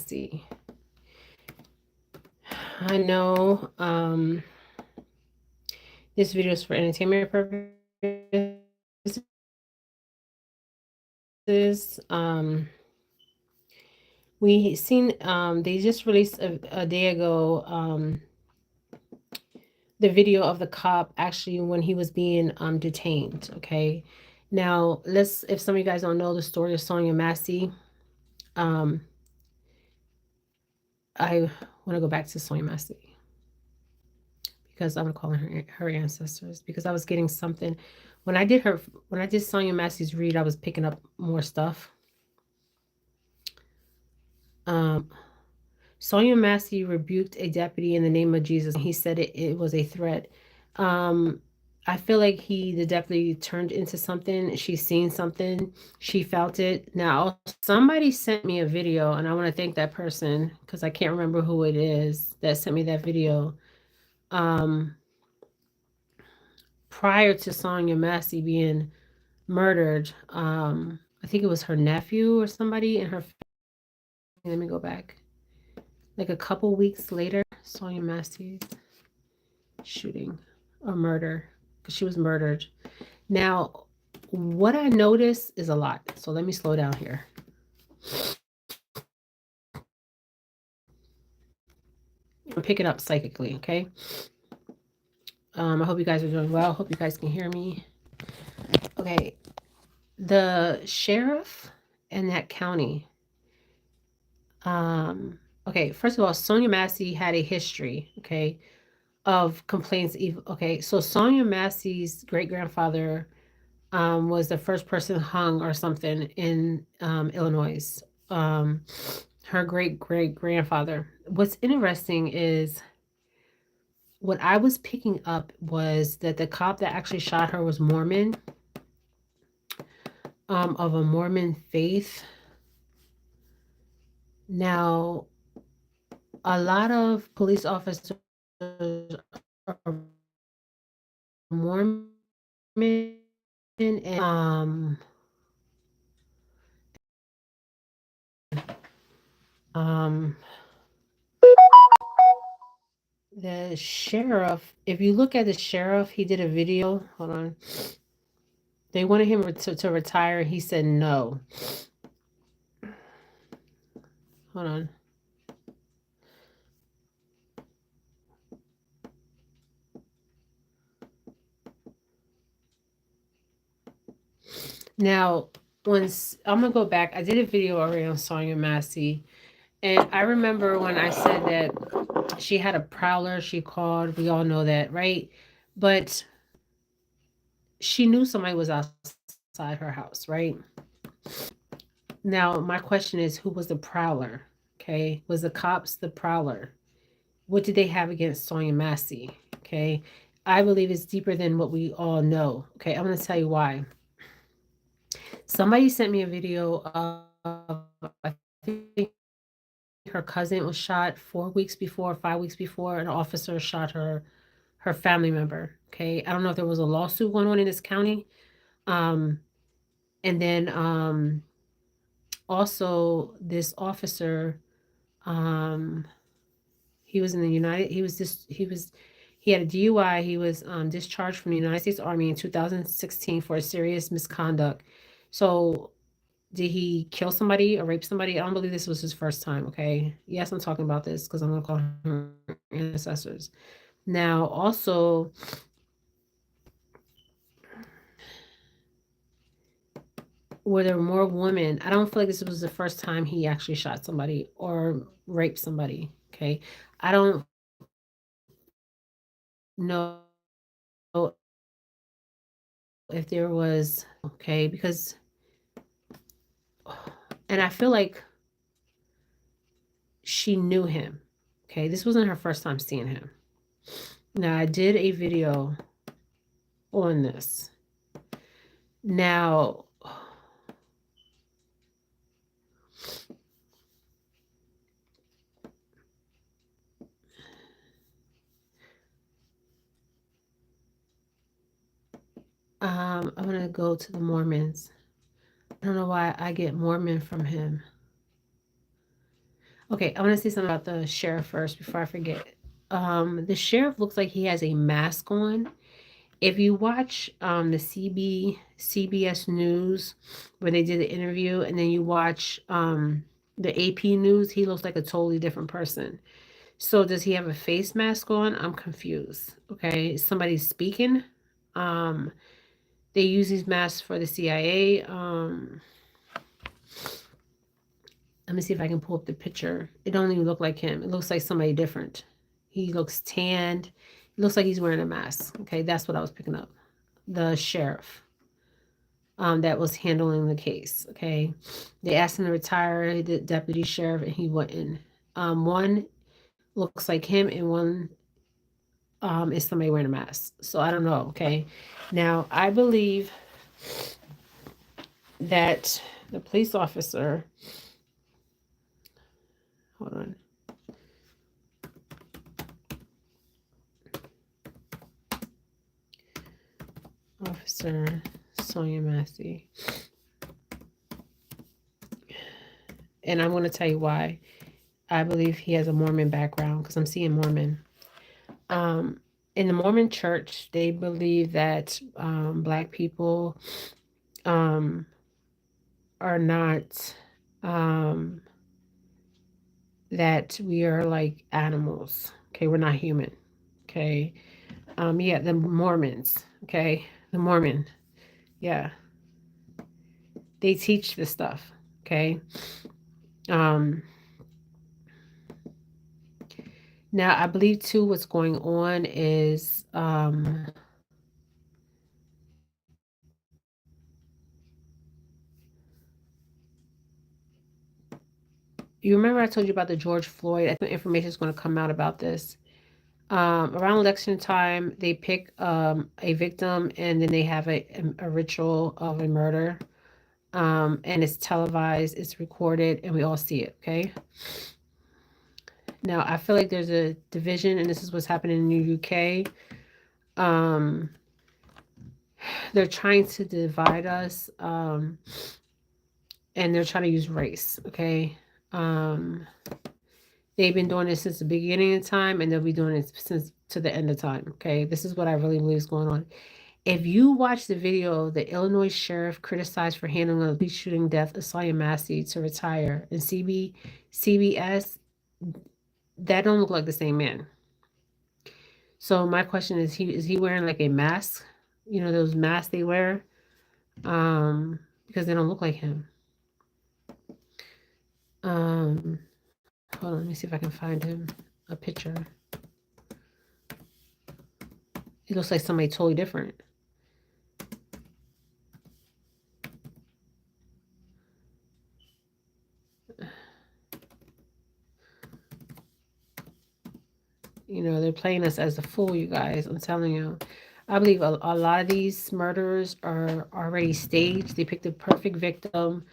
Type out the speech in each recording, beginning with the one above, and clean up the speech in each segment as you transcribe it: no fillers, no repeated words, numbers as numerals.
Massey. I know this video is for entertainment purposes. We seen they just released a day ago the video of the cop actually when he was being detained. Okay, now let's, if some of you guys don't know the story of Sonya Massey, um, I want to go back to Sonya Massey because I'm calling her ancestors, because I was getting something when I did Sonya Massey's read. I was picking up more stuff. Um, Sonya Massey rebuked a deputy in the name of Jesus. He said it was a threat. Um, I feel like the deputy turned into something. She seen something. She felt it. Now, somebody sent me a video, and I want to thank that person because I can't remember who it is that sent me that video. Um, Prior to Sonya Massey being murdered, I think it was her nephew or somebody in her family. Let me go back. Like a couple weeks later, Sonya Massey shooting or murder, because she was murdered. Now, what I noticed is a lot. So let me slow down here. I'm picking up psychically, okay? I hope you guys are doing well. Hope you guys can hear me. Okay, the sheriff in that county. Okay, first of all, Sonya Massey had a history, okay, of complaints. Okay, so Sonya Massey's great grandfather was the first person hung or something in Illinois. Um, Her great great grandfather. What's interesting is what I was picking up was that the cop that actually shot her was Mormon, of a Mormon faith. Now, a lot of police officers are Mormon, and um, the sheriff, if you look at the sheriff, he did a video. Hold on. They wanted him to retire. He said no. Hold on. Now, once I'm gonna go back, I did a video already on Sonya Massey, and I remember when I said that she had a prowler. She called. We all know that, right? But she knew somebody was outside her house, right? Now, my question is, who was the prowler? Okay, was the cops the prowler? What did they have against Sonya Massey? Okay, I believe it's deeper than what we all know. Okay, I'm gonna tell you why. Somebody sent me a video of, I think her cousin was shot 4 weeks before, 5 weeks before, an officer shot her family member. Okay, I don't know if there was a lawsuit going on in this county. Um, and then also this officer, um, he was in the United. He had a DUI. He was discharged from the United States Army in 2016 for a serious misconduct. So did he kill somebody or rape somebody? I don't believe this was his first time, okay? Yes, I'm talking about this because I'm going to call him ancestors. Now, also, were there more women? I don't feel like this was the first time he actually shot somebody or raped somebody, okay? I don't know if there was, okay, because, and I feel like she knew him, okay? This wasn't her first time seeing him. Now, I did a video on this. Now, I'm gonna go to the Mormons. I don't know why I get Mormon from him. Okay, I want to say something about the sheriff first before I forget. The sheriff looks like he has a mask on. If you watch the CBS News where they did the interview, and then you watch the AP News, he looks like a totally different person. So does he have a face mask on? I'm confused. Okay, somebody's speaking. Um, they use these masks for the CIA. Let me see if I can pull up the picture. It don't even look like him. It looks like somebody different. He looks tanned. It looks like he's wearing a mask. Okay, that's what I was picking up. The sheriff that was handling the case. Okay, they asked him to retire, the deputy sheriff, and he wouldn't. One looks like him, and one is somebody wearing a mask. So I don't know. Okay, now I believe that the police officer. Hold on. Officer Sonya Massey. And I'm going to tell you why. I believe he has a Mormon background because I'm seeing Mormon. Um, in the Mormon church, they believe that Black people um, are not, um, that we are like animals. Okay, we're not human. Okay. Yeah, the Mormons. Okay, the Mormon. Yeah, they teach this stuff. Okay. Um, Now, I believe too what's going on is you remember I told you about the George Floyd? I think information is going to come out about this. Around election time, they pick a victim and then they have a ritual of a murder. And it's televised, it's recorded, and we all see it. Okay. Now, I feel like there's a division, and this is what's happening in the UK. Um, they're trying to divide us. And they're trying to use race. Okay. Um, they've been doing this since the beginning of time, and they'll be doing it since to the end of time. Okay. This is what I really believe is going on. If you watch the video, the Illinois sheriff criticized for handling the police shooting death of Sonya Massey to retire, and CBS, that don't look like the same man. So my question is he wearing like a mask? You know those masks they wear, because they don't look like him. Um, Hold on, let me see if I can find him a picture. He looks like somebody totally different. You know, they're playing us as a fool, you guys. I'm telling you. I believe a lot of these murders are already staged. They pick the perfect victim,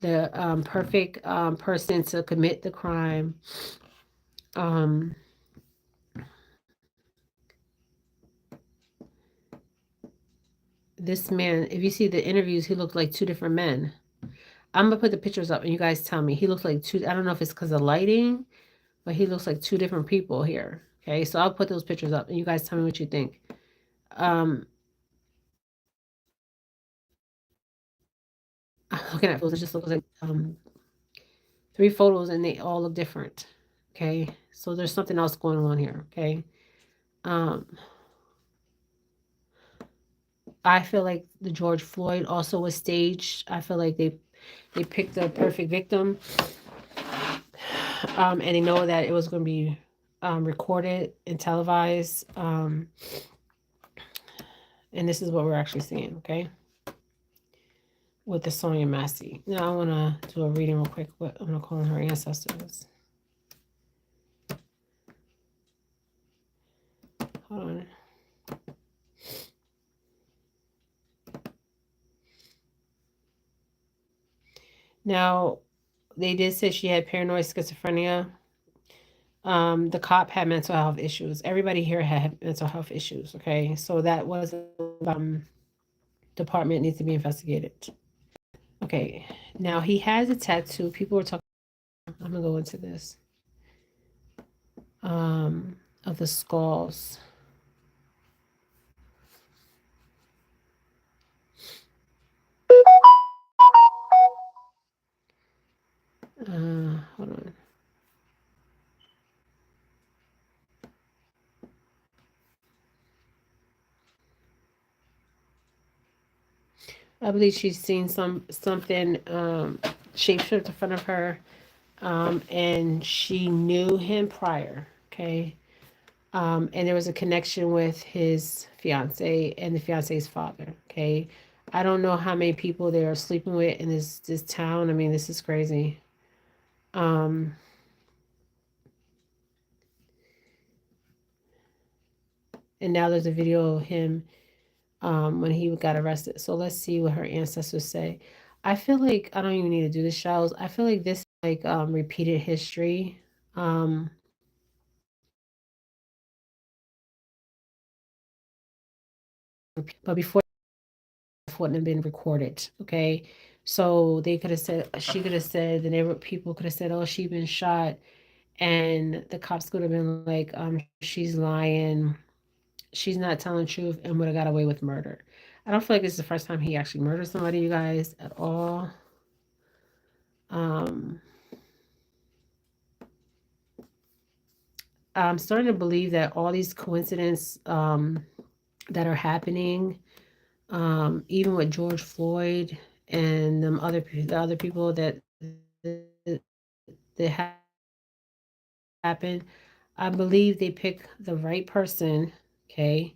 the perfect person to commit the crime. Um, this man, if you see the interviews, he looked like two different men. I'm gonna put the pictures up and you guys tell me. He looks like two, I don't know if it's because of lighting, but he looks like two different people here. Okay, so I'll put those pictures up and you guys tell me what you think. Um, I'm looking at photos, it just looks like three photos and they all look different. Okay, so there's something else going on here. Okay, um, I feel like the George Floyd also was staged. I feel like they picked the perfect victim, and they know that it was going to be recorded and televised. And this is what we're actually seeing. Okay, with the Sonya Massey. Now I want to do a reading real quick. What I'm going to call her ancestors. Hold on. Now, they did say she had paranoid schizophrenia. The cop had mental health issues. Everybody here had mental health issues. Okay, so that was department needs to be investigated. Okay, now he has a tattoo. People were talking. I'm gonna go into this of the skulls. Hold on. I believe she's seen something shapeshift in front of her, and she knew him prior. Okay, and there was a connection with his fiance and the fiance's father. Okay, I don't know how many people they are sleeping with in this town. I mean, this is crazy. Um, and now there's a video of him when he got arrested. So let's see what her ancestors say. I feel like I don't even need to do the shows. I feel like this is like repeated history. Um, but before wouldn't have been recorded. Okay. So they could have said, she could have said, the neighborhood people could have said, oh, she been shot. And the cops could have been like, she's lying. She's not telling the truth and would have got away with murder. I don't feel like this is the first time he actually murdered somebody, you guys, at all. Um, I'm starting to believe that all these coincidences that are happening, even with George Floyd and the other people that happened, I believe they pick the right person. Okay,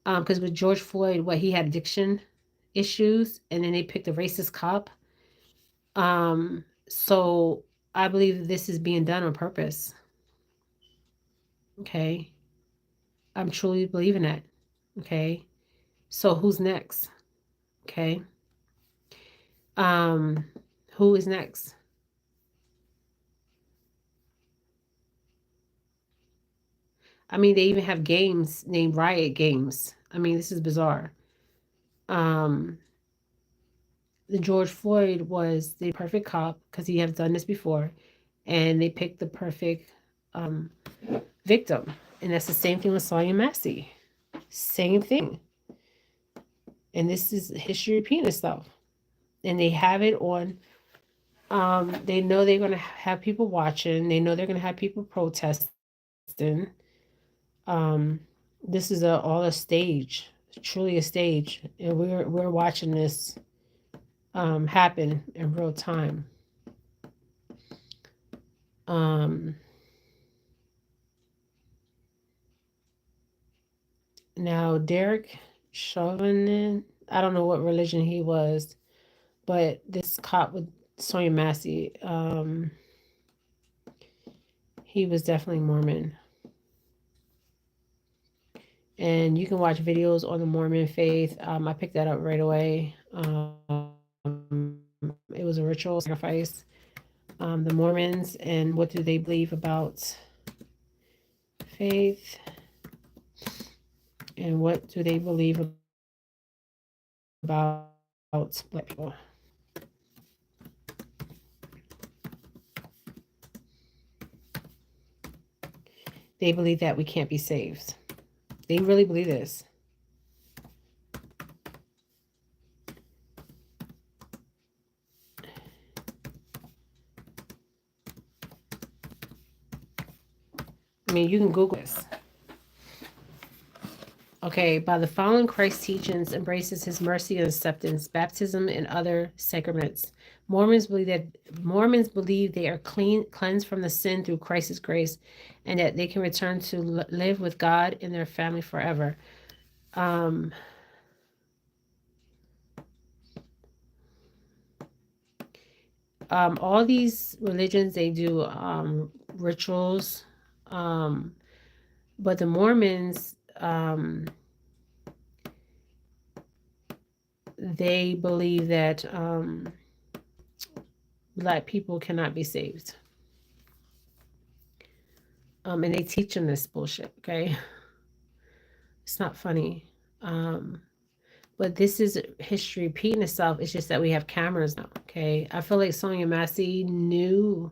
because with George Floyd, what he had addiction issues, and then they picked a racist cop. So I believe this is being done on purpose. Okay, I'm truly believing that. Okay, so who's next? Okay, um, who is next? I mean, they even have games named Riot Games. I mean, this is bizarre. Um, the George Floyd was the perfect cop because he had done this before, and they picked the perfect um, victim, and that's the same thing with Sonya Massey. Same thing, and this is history repeating itself. And they have it on. They know they're going to have people watching. They know they're going to have people protesting. Um, this is all a stage, truly a stage, and we're watching this happen in real time. Um, Now Derek Chauvin, I don't know what religion he was, but this cop with Sonya Massey, he was definitely Mormon. And you can watch videos on the Mormon faith. I picked that up right away. It was a ritual sacrifice. The Mormons and what do they believe about faith and what do they believe about black people. They believe that we can't be saved. They really believe this. I mean, you can Google this. Okay, by the following Christ's teachings embraces his mercy and acceptance, baptism, and other sacraments. Mormons believe they are cleansed from the sin through Christ's grace, and that they can return to live with God and their family forever. Um, all these religions they do rituals, um, but the Mormons they believe that black people cannot be saved. And they teach them this bullshit, okay? It's not funny. Um, but this is history repeating itself. It's just that we have cameras now, okay? I feel like Sonya Massey knew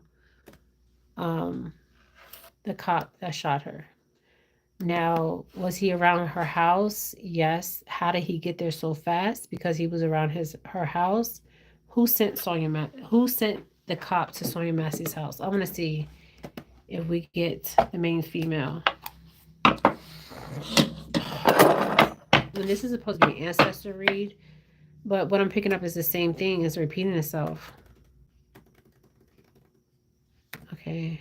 um, the cop that shot her. Now, was he around her house? Yes. How did he get there so fast? Because he was around her house. Who sent the cop to Sonya Massey's house? I want to see if we get the main female. And this is supposed to be an ancestor read, but what I'm picking up is the same thing. It's repeating itself. Okay.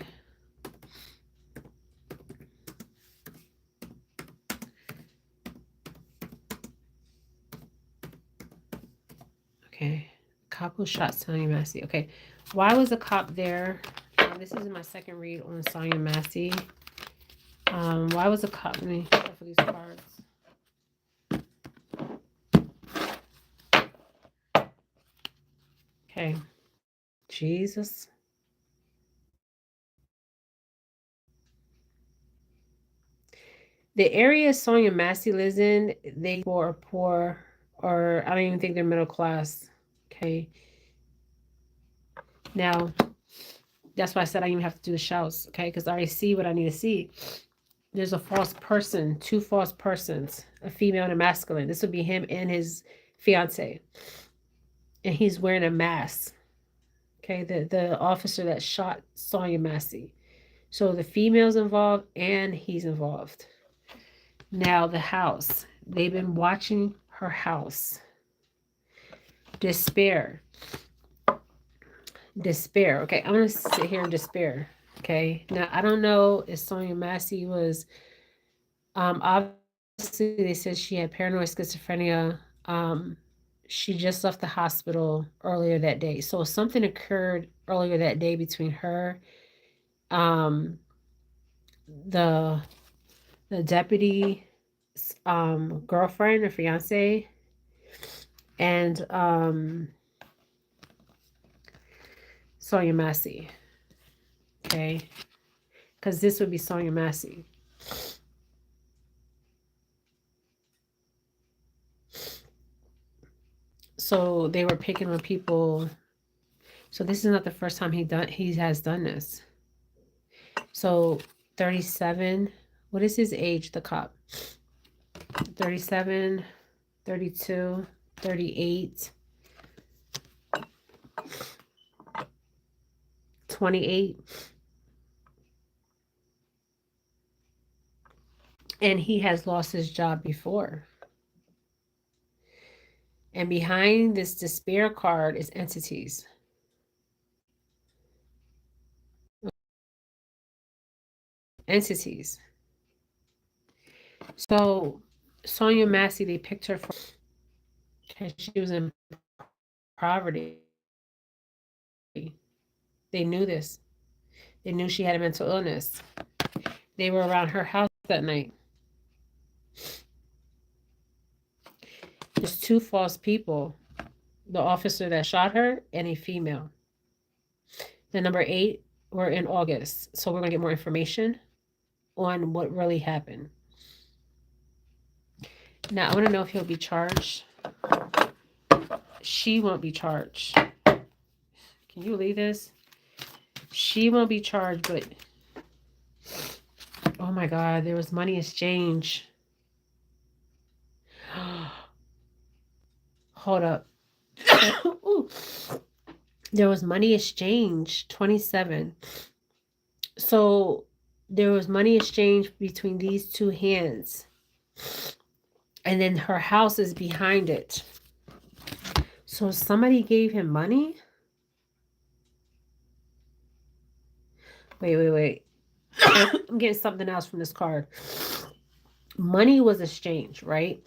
Okay. Cop who shot Sonya Massey. Okay. Why was the cop there? This is my second read on Sonya Massey. Why was the cop? Let me check for these cards. Okay. Jesus. The area Sonya Massey lives in, they are poor, or I don't even think they're middle class. Okay. Now, that's why I said I even have to do the shouts. Okay. Because I already see what I need to see. There's a false person, two false persons, a female and a masculine. This would be him and his fiance. And he's wearing a mask. Okay. The officer that shot Sonya Massey. So the female's involved and he's involved. Now the house. They've been watching her house. Despair. Despair. Okay, I'm going to sit here in despair. Okay. Now, I don't know if Sonya Massey was, obviously they said she had paranoid schizophrenia. She just left the hospital earlier that day. So something occurred earlier that day between her, um, the deputy, girlfriend or fiance, and Sonya Massey. Okay. Because this would be Sonya Massey. So they were picking on people. So this is not the first time he has done this. So 37. What is his age, the cop? 37, 32, 38, 28. And he has lost his job before. And behind this despair card is entities. Entities. So Sonya Massey, they picked her for because she was in poverty. They knew this. They knew she had a mental illness. They were around her house that night. There's two false people. The officer that shot her and a female. The number 8, we're in August. So we're going to get more information on what really happened. Now, I want to know if he'll be charged. She won't be charged. Can you believe this? She won't be charged, but oh my God, there was money exchange. Hold up. There was money exchange, 27. So there was money exchange between these two hands. And then her house is behind it. So somebody gave him money? Wait. I'm getting something else from this card. Money was exchanged, right?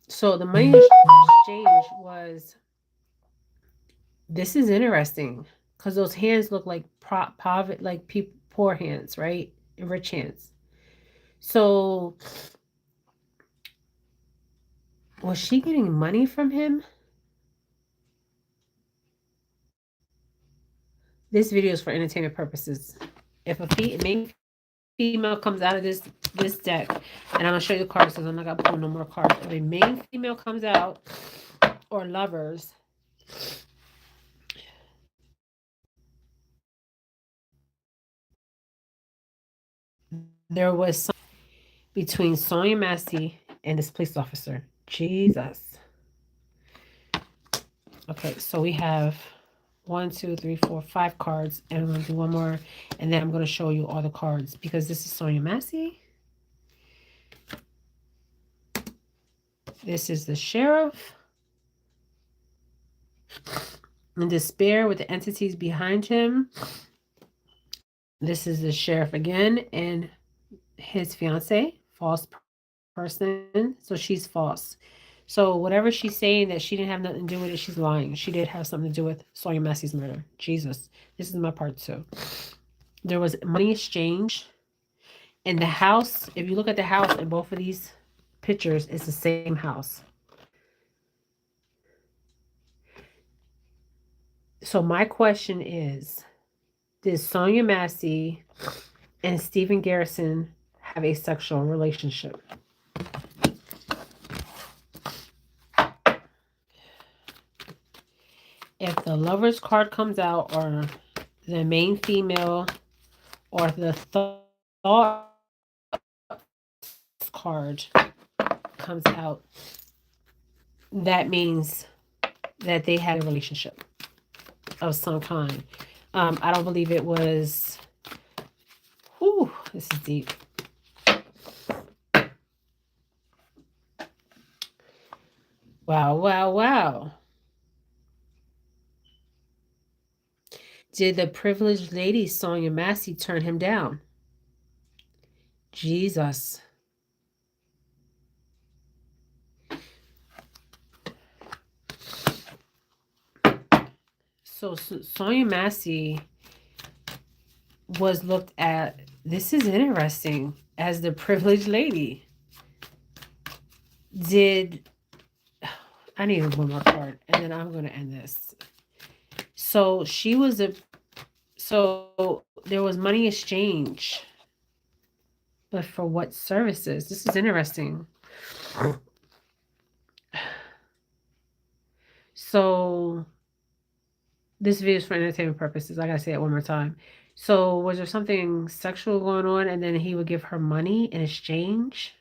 So the money exchange was, this is interesting because those hands look like poverty, like poor hands, right? And rich hands. So was she getting money from him? This video is for entertainment purposes. If a main female comes out of this deck, and I'm gonna show you the cards because I'm not gonna pull no more cards. If a main female comes out, or lovers, there was some between Sonya Massey and this police officer. Jesus. Okay, so we have 5 cards, and I'm going to do one more, and then I'm going to show you all the cards because this is Sonya Massey. This is the sheriff. In despair with the entities behind him. This is the sheriff again, and his fiance, false person. So she's false. So whatever she's saying that she didn't have nothing to do with it, she's lying. She did have something to do with Sonya Massey's murder. Jesus. This is my part 2. There was money exchange. And the house, if you look at the house in both of these pictures, it's the same house. So my question is, did Sonya Massey and Stephen Garrison have a sexual relationship? If the lover's card comes out, or the main female, or the thought card comes out, that means that they had a relationship of some kind. I don't believe it was. Whew, this is deep. Wow, wow, wow. Did the privileged lady Sonya Massey turn him down? Jesus. So Sonya Massey was looked at, this is interesting, as the privileged lady. I need one more card, and then I'm going to end this. So there was money exchange. But for what services? This is interesting. So this video is for entertainment purposes. I gotta say it one more time. So was there something sexual going on, and then he would give her money in exchange?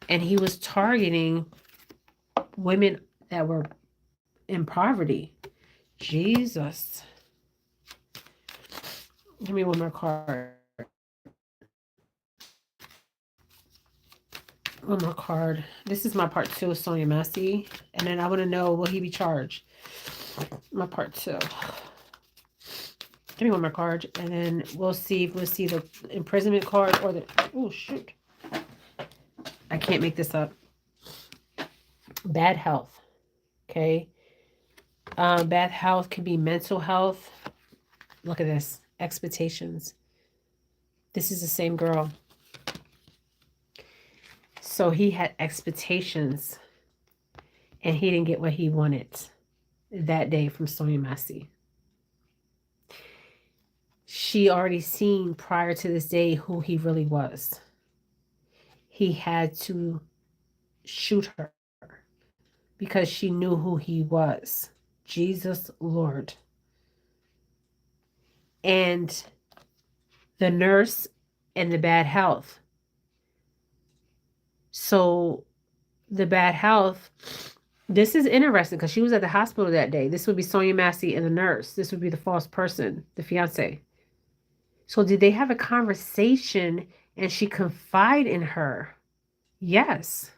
And he was targeting women that were in poverty. Jesus. Give me one more card. One more card. This is my part 2 of Sonya Massey. And then I want to know, will he be charged? My part 2. Give me one more card. And then we'll see the imprisonment card or the... Oh, shoot. I can't make this up. Bad health. Okay. Bad health can be mental health. Look at this. Expectations. This is the same girl. So he had expectations, and he didn't get what he wanted that day from Sonya Massey. She already seen prior to this day who he really was. He had to shoot her because she knew who he was. Jesus Lord. And the nurse and the bad health. So the bad health, this is interesting because she was at the hospital that day. This would be Sonya Massey and the nurse. This would be the false person, the fiance. So did they have a conversation and she confide in her? Yes.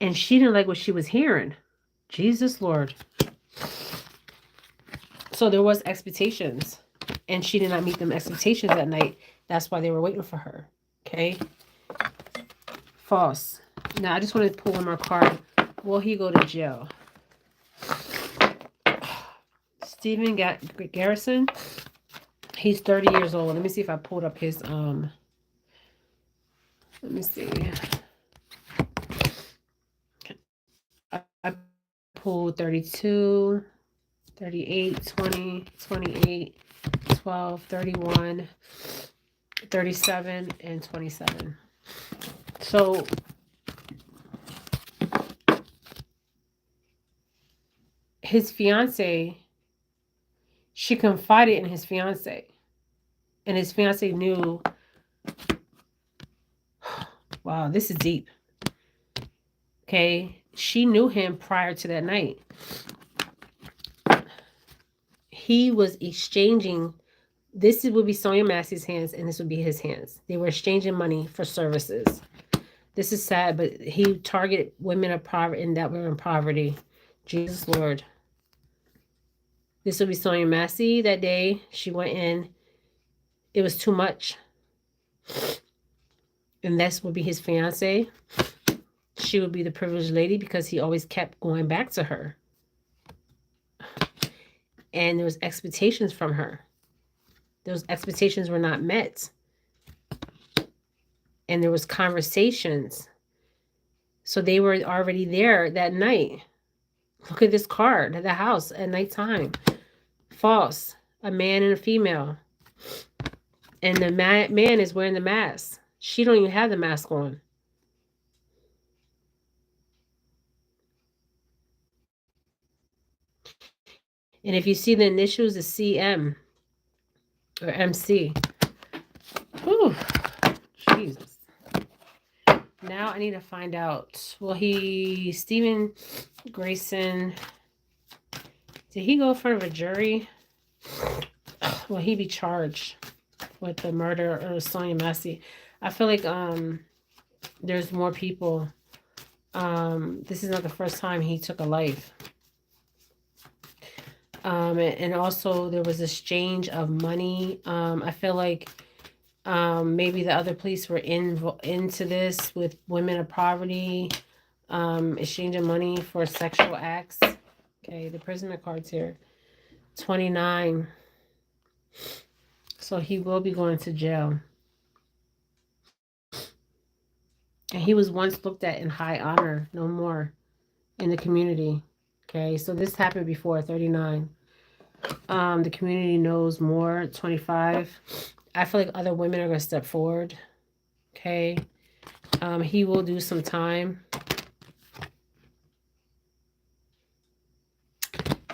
And she didn't like what she was hearing. Jesus Lord. So there was expectations, and she did not meet them expectations that night. That's why they were waiting for her. Okay. False. Now I just want to pull one more card. Will he go to jail? Stephen Garrison. He's 30 years old. Let me see if I pulled up his let me see. I pulled 32, 38, 20, 28, 12, 31, 37, and 27. So his fiance She confided in his fiance, and his fiance knew. Wow, this is deep. Okay, she knew him prior to that night. He was exchanging. This would be Sonya Massey's hands, and this would be his hands. They were exchanging money for services. This is sad, but he targeted women of poverty and that were in poverty. Jesus Lord. This would be Sonya Massey that day. She went in. It was too much. And this would be his fiance. She would be the privileged lady because he always kept going back to her. And there was expectations from her. Those expectations were not met. And there was conversations. So they were already there that night. Look at this card at the house at nighttime. False. A man and a female. And the man is wearing the mask. She don't even have the mask on. And if you see the initials, the CM or MC. Whew. Jesus. Now I need to find out. Stephen Grayson, did he go in front of a jury? Will he be charged with the murder of Sonya Massey? I feel like there's more people. This is not the first time he took a life. And also there was exchange of money. I feel like maybe the other police were into this with women of poverty, exchanging money for sexual acts. Okay, the prisoner card's here. 29. So he will be going to jail. And he was once looked at in high honor, no more, in the community. Okay, so this happened before, 39. The community knows more, 25. I feel like other women are going to step forward. Okay. He will do some time.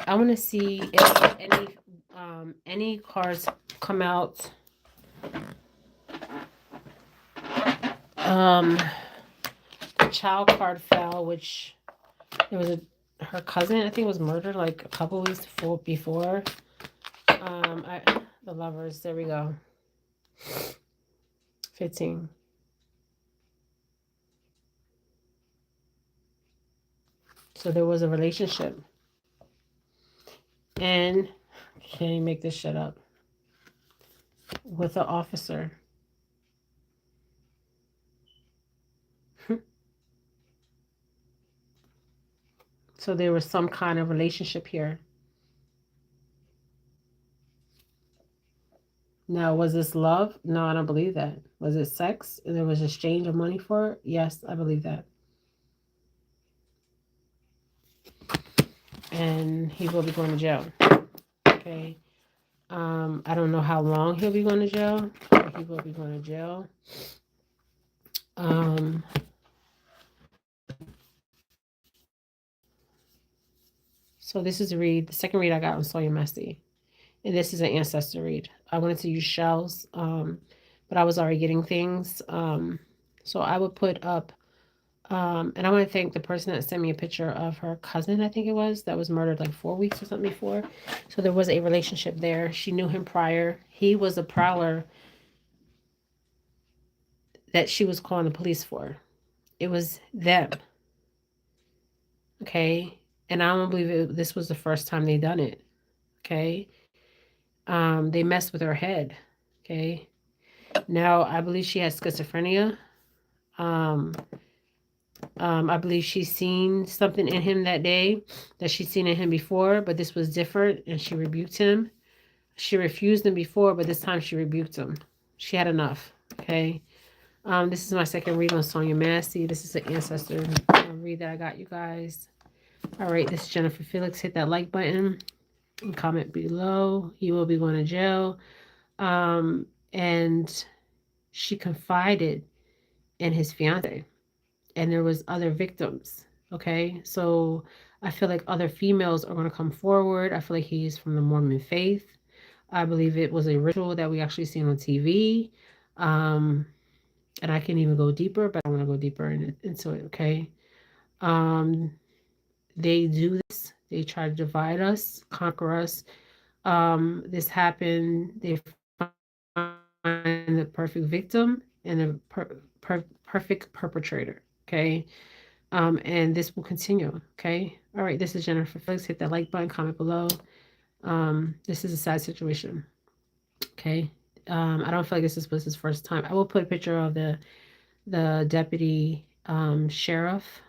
I want to see if any cards come out. The child card fell, which there was her cousin, I think, was murdered like a couple weeks before. The lovers, there we go. 15. So there was a relationship. And can you make this shit up? With an officer. So there was some kind of relationship here. Now, was this love? No, I don't believe that. Was it sex? And there was exchange of money for it? Yes, I believe that. And he will be going to jail. Okay. I don't know how long he'll be going to jail, but he will be going to jail. So this is a read. The second read I got on Sonya Massey. And this is an ancestor read. I wanted to use shells, but I was already getting things. So I would put up, and I want to thank the person that sent me a picture of her cousin, I think it was, that was murdered like 4 weeks or something before. So there was a relationship there. She knew him prior. He was a prowler that she was calling the police for. It was them. Okay. And I don't believe this was the first time they done it. Okay. They messed with her head. Okay. Now I believe she has schizophrenia. I believe she's seen something in him that day that she's seen in him before, but this was different, and she rebuked him. She refused him before, but this time she rebuked him. She had enough. Okay. This is my second read on Sonya Massey. This is an ancestor read that I got, you guys. All right, this is Jennifer Felix. Hit that like button and comment below. He will be going to jail. And she confided in his fiance, and there was other victims. Okay, so I feel like other females are going to come forward. I feel like he's from the Mormon faith. I believe it was a ritual that we actually seen on TV. Um, and I can even go deeper, but I want to go deeper into it, okay? Um, they do this. They try to divide us, conquer us. This happened. They find the perfect victim and a perfect perpetrator, okay? And this will continue, okay? All right, this is Jennifer Felix. Hit that like button, comment below. This is a sad situation, okay? I don't feel like this was his first time. I will put a picture of the deputy sheriff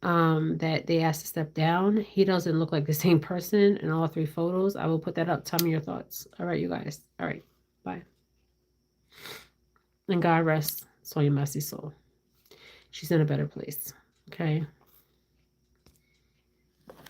that they asked to step down. He doesn't look like the same person in all three photos. I will put that up. Tell me your thoughts. All right, you guys. All right, bye. And God rest Sonya Massey's soul. She's in a better place. Okay.